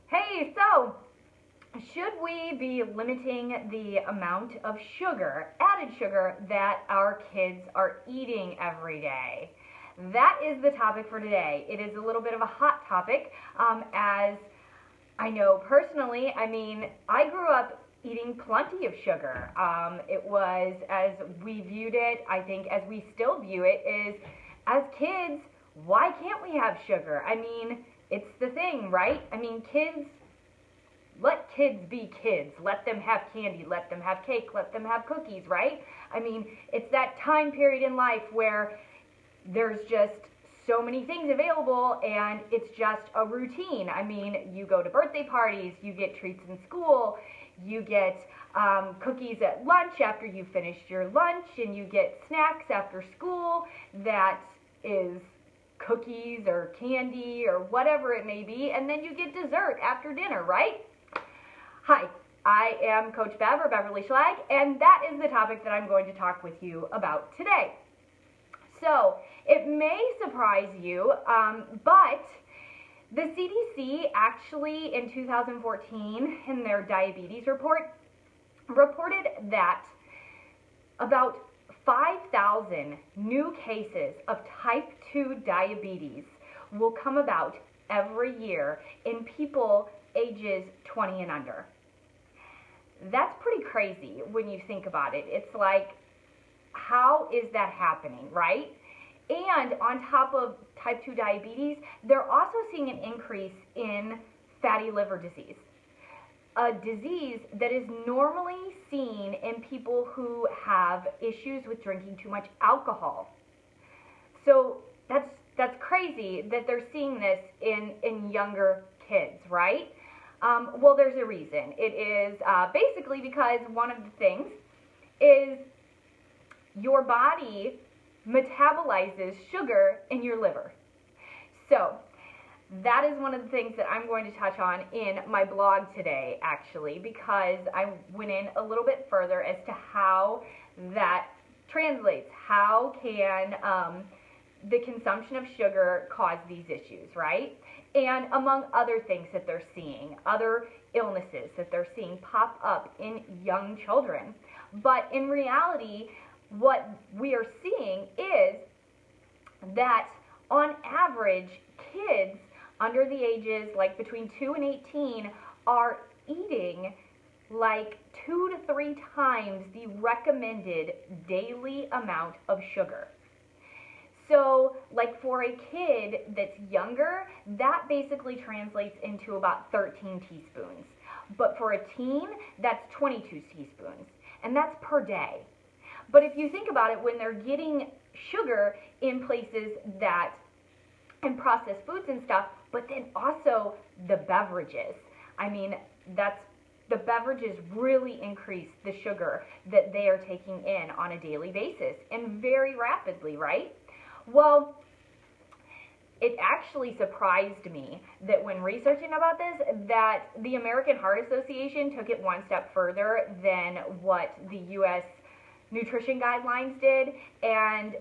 Hey, so should we be limiting the amount of sugar, added sugar, that our kids are eating every day? That is the topic for today. It is a little bit of a hot topic, as I know personally. I mean, I grew up eating plenty of sugar. It was, as we viewed it, I think as we still view it, is as kids, why can't we have sugar? I mean, it's the thing, right? I mean, let kids be kids. Let them have candy, let them have cake, let them have cookies, right? I mean, it's that time period in life where there's just so many things available and it's just a routine. I mean, you go to birthday parties, you get treats in school, you get cookies at lunch after you finished your lunch, and you get snacks after school that is cookies or candy or whatever it may be, and then you get dessert after dinner, right? Hi, I am Coach Bev, or Beverly Schlag, and that is the topic that I'm going to talk with you about today. So, it may surprise you, but the CDC actually in 2014 in their diabetes report reported that about 5,000 new cases of type 2 diabetes will come about every year in people ages 20 and under. That's pretty crazy when you think about it. It's like, how is that happening, right? And on top of type 2 diabetes, they're also seeing an increase in fatty liver disease, a disease that is normally seen in people who have issues with drinking too much alcohol. So that's crazy that they're seeing this in younger kids, right? Well, there's a reason. It is basically because one of the things is your body metabolizes sugar in your liver. So that is one of the things that I'm going to touch on in my blog today, actually, because I went in a little bit further as to how that translates. How can the consumption of sugar cause these issues, right? And among other things that they're seeing, other illnesses that they're seeing pop up in young children. But in reality, what we are seeing is that on average, kids under the ages like between 2 and 18 are eating like 2 to 3 times the recommended daily amount of sugar. So, like for a kid that's younger, that basically translates into about 13 teaspoons. But for a teen, that's 22 teaspoons. And that's per day. But if you think about it, when they're getting sugar in places that, in processed foods and stuff, but then also the beverages. I mean, the beverages really increase the sugar that they are taking in on a daily basis, and very rapidly, right? Well, it actually surprised me that when researching about this, that the American Heart Association took it one step further than what the U.S. nutrition guidelines did, and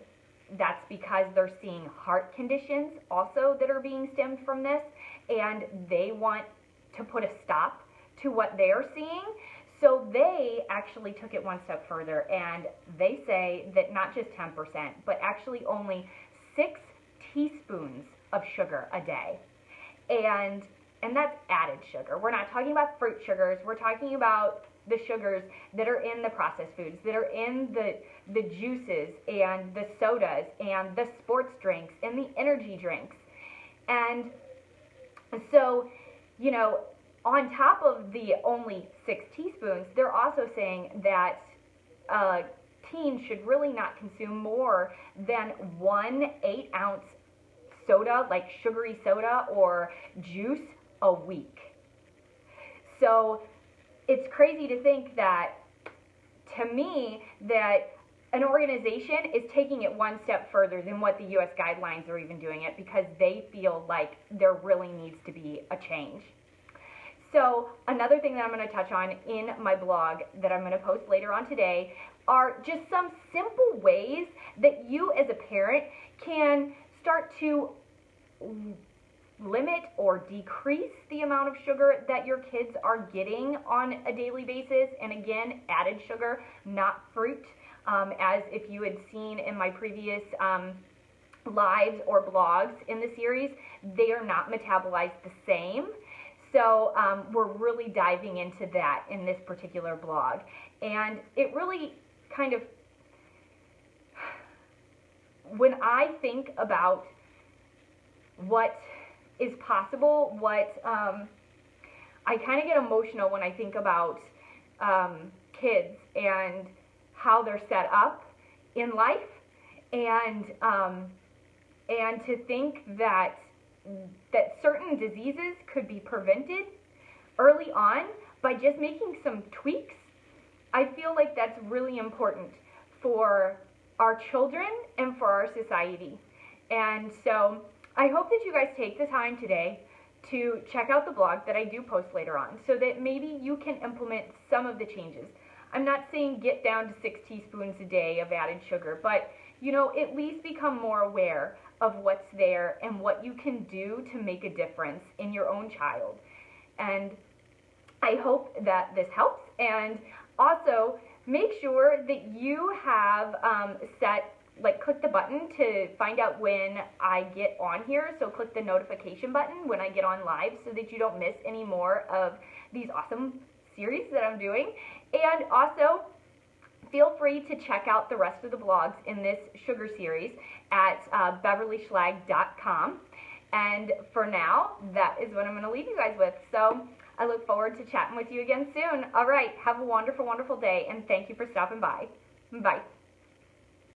that's because they're seeing heart conditions also that are being stemmed from this, and they want to put a stop to what they're seeing. So they actually took it one step further, and they say that not just 10%, but actually only 6 teaspoons of sugar a day. And that's added sugar. We're not talking about fruit sugars. We're talking about the sugars that are in the processed foods, that are in the juices and the sodas and the sports drinks and the energy drinks. And so, you know, on top of the only 6 teaspoons, they're also saying that teens should really not consume more than 1 8-ounce soda, like sugary soda or juice, a week. So it's crazy to think that, to me, that an organization is taking it one step further than what the U.S. guidelines are even doing it, because they feel like there really needs to be a change. So another thing that I'm going to touch on in my blog that I'm going to post later on today are just some simple ways that you as a parent can start to limit or decrease the amount of sugar that your kids are getting on a daily basis. And again, added sugar, not fruit, as if you had seen in my previous lives or blogs in the series, they are not metabolized the same. So we're really diving into that in this particular blog. And it really kind of, when I think about what is possible, I kind of get emotional when I think about kids and how they're set up in life, and to think that certain diseases could be prevented early on by just making some tweaks. I feel like that's really important for our children and for our society. And so I hope that you guys take the time today to check out the blog that I do post later on, so that maybe you can implement some of the changes. I'm not saying get down to 6 teaspoons a day of added sugar, but at least become more aware of what's there and what you can do to make a difference in your own child. And I hope that this helps. And also, make sure that you have click the button to find out when I get on here. So click the notification button when I get on live so that you don't miss any more of these awesome series that I'm doing. And also, feel free to check out the rest of the blogs in this sugar series at beverlyschlag.com. And for now, that is what I'm going to leave you guys with. So I look forward to chatting with you again soon. All right, have a wonderful, wonderful day, and thank you for stopping by. Bye.